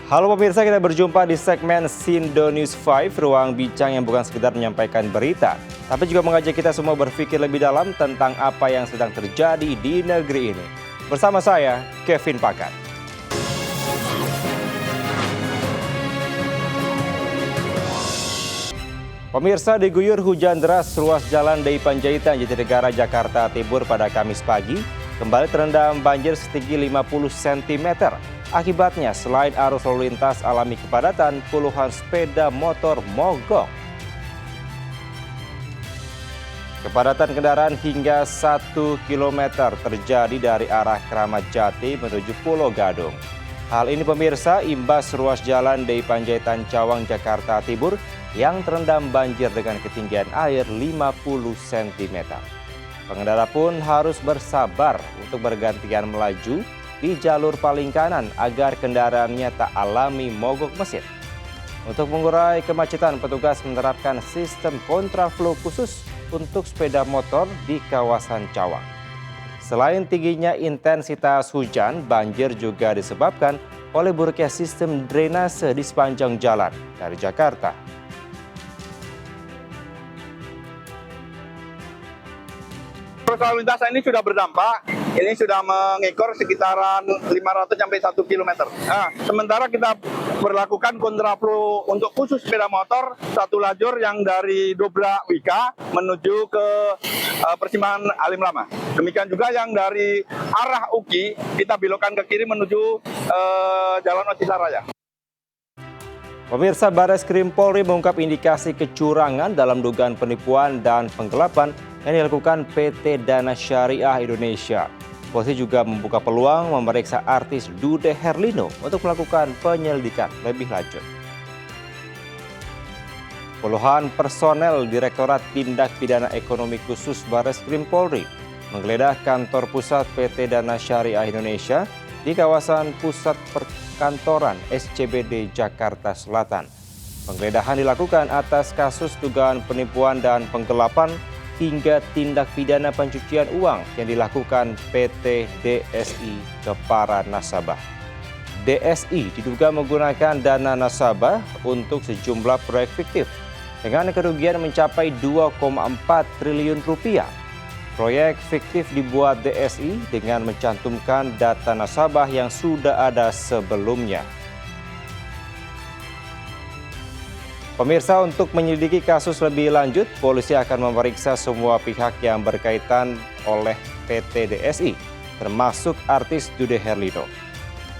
Halo pemirsa, kita berjumpa di segmen Sindo News 5, ruang bincang yang bukan sekedar menyampaikan berita, tapi juga mengajak kita semua berpikir lebih dalam tentang apa yang sedang terjadi di negeri ini. Bersama saya, Kevin Pakan. Pemirsa, diguyur hujan deras, ruas jalan DI Panjaitan Jatinegara Jakarta Timur pada Kamis pagi kembali terendam banjir setinggi 50 cm. Akibatnya, selain arus lalu lintas alami kepadatan, puluhan sepeda motor mogok. Kepadatan kendaraan hingga 1 km terjadi dari arah Kramat Jati menuju Pulau Gadung. Hal ini pemirsa imbas ruas jalan DI Panjaitan Cawang Jakarta Timur yang terendam banjir dengan ketinggian air 50 cm. Pengendara pun harus bersabar untuk bergantian melaju di jalur paling kanan agar kendaraannya tak alami mogok mesin. Untuk mengurai kemacetan, petugas menerapkan sistem kontraflow khusus untuk sepeda motor di kawasan Cawang. Selain tingginya intensitas hujan, banjir juga disebabkan oleh buruknya sistem drainase di sepanjang jalan dari Jakarta. Arus lalu lintas ini sudah berdampak, ini sudah mengekor sekitaran 500 sampai 1 km. Nah, sementara kita berlakukan kontraflow untuk khusus sepeda motor, satu lajur yang dari Dobra Wika menuju ke persimpangan Alim Lama. Demikian juga yang dari arah UKI, kita belokkan ke kiri menuju Jalan Ocisaraya. Pemirsa, Barreskrim Polri mengungkap indikasi kecurangan dalam dugaan penipuan dan penggelapan yang dilakukan PT Dana Syariah Indonesia. Polisi juga membuka peluang memeriksa artis Dude Herlino untuk melakukan penyelidikan lebih lanjut. Puluhan personel Direktorat Tindak Pidana Ekonomi Khusus Barreskrim Polri menggeledah kantor pusat PT Dana Syariah Indonesia di kawasan pusat perkantoran SCBD Jakarta Selatan. Penggeledahan dilakukan atas kasus dugaan penipuan dan penggelapan hingga tindak pidana pencucian uang yang dilakukan PT DSI ke para nasabah. DSI diduga menggunakan dana nasabah untuk sejumlah proyek fiktif dengan kerugian mencapai 2,4 triliun rupiah. Proyek fiktif dibuat DSI dengan mencantumkan data nasabah yang sudah ada sebelumnya. Pemirsa, untuk menyelidiki kasus lebih lanjut, polisi akan memeriksa semua pihak yang berkaitan oleh PT DSI, termasuk artis Dude Herlino.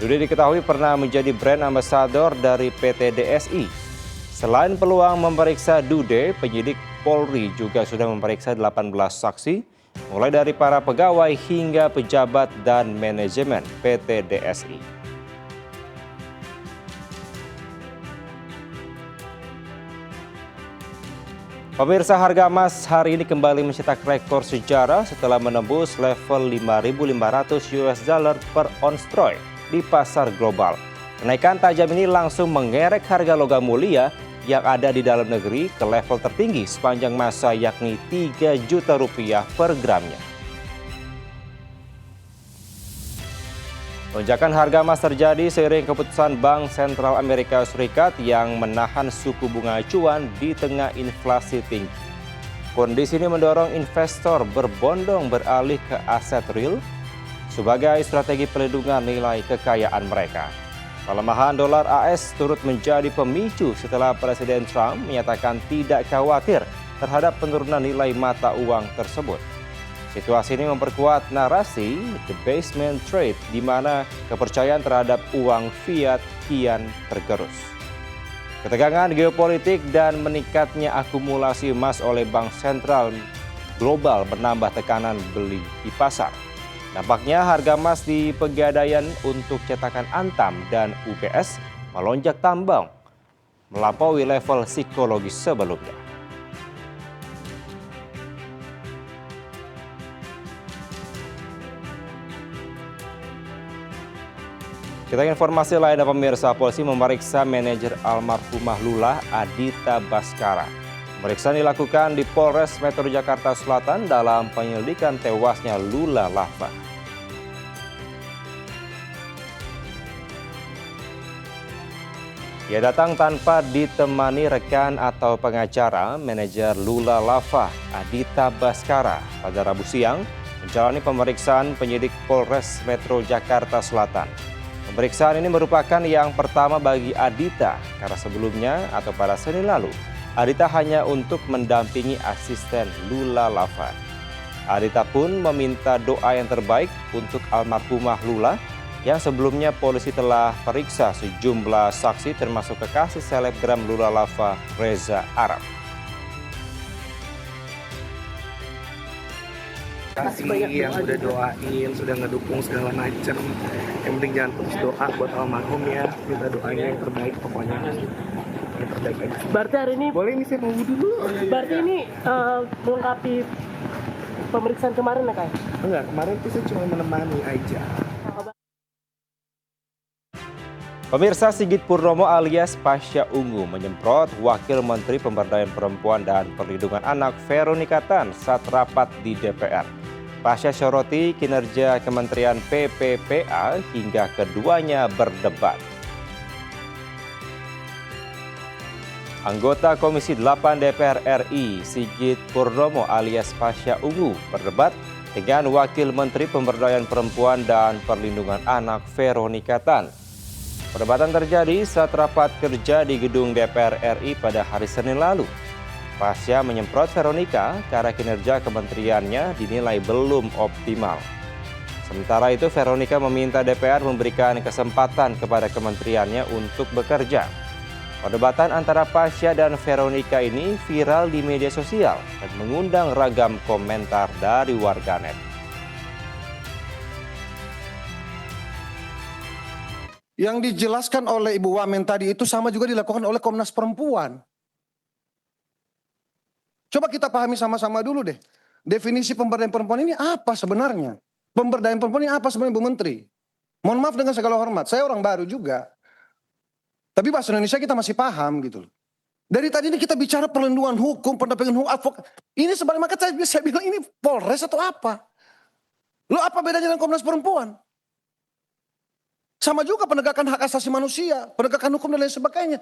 Dude diketahui pernah menjadi brand ambassador dari PT DSI. Selain peluang memeriksa Dude, penyidik Polri juga sudah memeriksa 18 saksi, mulai dari para pegawai hingga pejabat dan manajemen PT DSI. Pemirsa, harga emas hari ini kembali mencetak rekor sejarah setelah menembus level 5.500 US dollar per ons troy di pasar global. Kenaikan tajam ini langsung mengerek harga logam mulia yang ada di dalam negeri ke level tertinggi sepanjang masa, yakni 3 juta rupiah per gramnya. Lonjakan harga emas terjadi seiring keputusan Bank Sentral Amerika Serikat yang menahan suku bunga acuan di tengah inflasi tinggi. Kondisi ini mendorong investor berbondong beralih ke aset real sebagai strategi pelindungan nilai kekayaan mereka. Pelemahan dolar AS turut menjadi pemicu setelah Presiden Trump menyatakan tidak khawatir terhadap penurunan nilai mata uang tersebut. Situasi ini memperkuat narasi debasement trade di mana kepercayaan terhadap uang fiat kian tergerus. Ketegangan geopolitik dan meningkatnya akumulasi emas oleh Bank Sentral Global menambah tekanan beli di pasar. Nampaknya harga emas di Pegadaian untuk cetakan Antam dan UBS melonjak tambang, melampaui level psikologis sebelumnya. Kita informasi lain, pemirsa, polisi memeriksa manajer almarhumah Lula Adita Baskara. Pemeriksaan dilakukan di Polres Metro Jakarta Selatan dalam penyelidikan tewasnya Lula Lava. Ia datang tanpa ditemani rekan atau pengacara, manajer Lula Lava, Adita Baskara, pada Rabu siang menjalani pemeriksaan penyidik Polres Metro Jakarta Selatan. Pemeriksaan ini merupakan yang pertama bagi Adita karena sebelumnya atau pada Senin lalu, Adita hanya untuk mendampingi asisten Lula Lava. Adita pun meminta doa yang terbaik untuk almarhumah Lula yang sebelumnya polisi telah periksa sejumlah saksi termasuk kekasih selebgram Lula Lava, Reza Arab. Kasih yang udah doain, sudah ngedukung segala macam. Yang penting jangan putus doa buat almarhum ya. Minta doanya yang terbaik pokoknya. Yang terbaik aja. Berarti hari ini Boleh ini saya mau wudhu dulu. berarti ini melengkapi pemeriksaan kemarin ya, Kak? Enggak, kemarin tuh saya cuma menemani aja. Pemirsa, Sigit Purnomo alias Pasha Ungu menyemprot Wakil Menteri Pemberdayaan Perempuan dan Perlindungan Anak Veronika Tan saat rapat di DPR. Pasha soroti kinerja Kementerian PPPA hingga keduanya berdebat. Anggota Komisi 8 DPR RI Sigit Purnomo alias Pasha Ungu berdebat dengan Wakil Menteri Pemberdayaan Perempuan dan Perlindungan Anak Veronika Tan. Perdebatan terjadi saat rapat kerja di gedung DPR RI pada hari Senin lalu. Pasha menyemprot Veronika karena kinerja kementeriannya dinilai belum optimal. Sementara itu, Veronika meminta DPR memberikan kesempatan kepada kementeriannya untuk bekerja. Perdebatan antara Pasha dan Veronika ini viral di media sosial dan mengundang ragam komentar dari warganet. Yang dijelaskan oleh Ibu Wamen tadi itu sama juga dilakukan oleh Komnas Perempuan. Coba kita pahami sama-sama dulu deh. Definisi pemberdayaan perempuan ini apa sebenarnya? Pemberdayaan perempuan ini apa sebenarnya, Bu Menteri? Mohon maaf dengan segala hormat, saya orang baru juga. Tapi bahasa Indonesia kita masih paham gitu loh. Dari tadi ini kita bicara perlindungan hukum, pendampingan hukum, advokat. Ini sebenarnya maka saya bilang ini Polres atau apa? Lo apa bedanya dengan Komnas Perempuan? Sama juga penegakan hak asasi manusia, penegakan hukum dan lain sebagainya.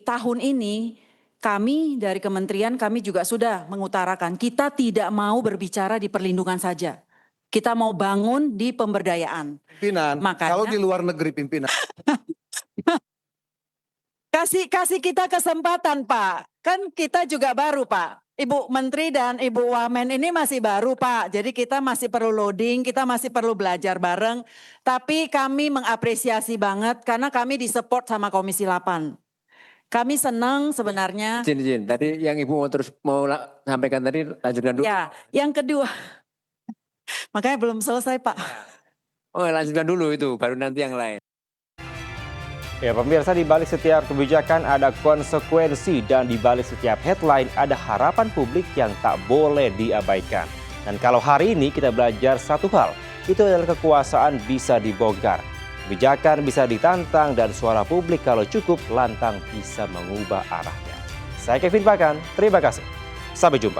Tahun ini kami dari kementerian kami juga sudah mengutarakan kita tidak mau berbicara di perlindungan saja. Kita mau bangun di pemberdayaan. Pimpinan, Makanya, kalau di luar negeri pimpinan. kasih kita kesempatan, Pak. Kan kita juga baru, Pak. Ibu Menteri dan Ibu Wamen ini masih baru, Pak. Jadi kita masih perlu loading, kita masih perlu belajar bareng. Tapi kami mengapresiasi banget karena kami disupport sama Komisi 8. Kami senang sebenarnya. Izin. Tadi yang Ibu mau sampaikan tadi lanjutkan dulu. Ya, yang kedua. Makanya belum selesai, Pak. Oh, lanjutkan dulu itu, baru nanti yang lain. Ya, pemirsa, di balik setiap kebijakan ada konsekuensi dan di balik setiap headline ada harapan publik yang tak boleh diabaikan. Dan kalau hari ini kita belajar satu hal, itu adalah kekuasaan bisa dibongkar. Kebijakan bisa ditantang dan suara publik kalau cukup lantang bisa mengubah arahnya. Saya Kevin Pakan, terima kasih. Sampai jumpa.